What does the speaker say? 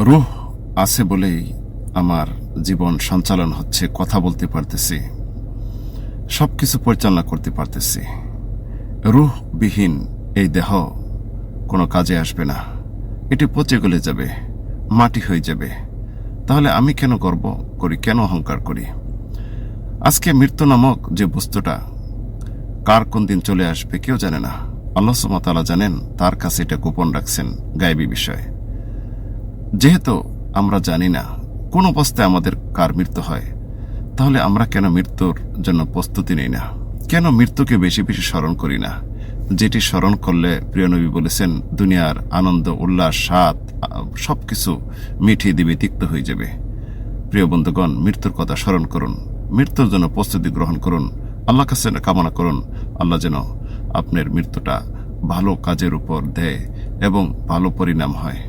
রূহ আছে বলেই আমার জীবন সঞ্চালন হচ্ছে, কথা বলতে পারতেছি, সবকিছু পরিচালনা করতে পারতেছি। রূহবিহীন এই দেহ কোনো কাজে আসবে না, এটি পচে গলে যাবে, মাটি হয়ে যাবে। তাহলে আমি কেন গর্ব করি, কেন অহংকার করি? আজকে মৃত্যু নামক যে বস্তুটা কার কোন দিন চলে আসবে কেউ জানে না। আল্লাহ সুবহানাহু ওয়া তাআলা জানেন, তার কাছে এটা গোপন রাখছেন, গায়েবী বিষয়। যেহেতু আমরা জানি না কোন অবস্থায় আমাদের কার মৃত্যু হয়, তাহলে আমরা কেন মৃত্যুর জন্য প্রস্তুতি নেই না? কেন মৃত্যুকে বেশি বেশি স্মরণ করি না, যেটি স্মরণ করলে প্রিয় নবী বলেছেন দুনিয়ার আনন্দ, উল্লাস, স্বাদ সবকিছু মিঠিয়ে দিবে, তিক্ত হয়ে যাবে। প্রিয় বন্ধুগণ, মৃত্যুর কথা স্মরণ করুন, মৃত্যুর জন্য প্রস্তুতি গ্রহণ করুন, আল্লাহ কাছে কামনা করুন আল্লাহ যেন আপনার মৃত্যুটা ভালো কাজের উপর দেয় এবং ভালো পরিণাম হয়।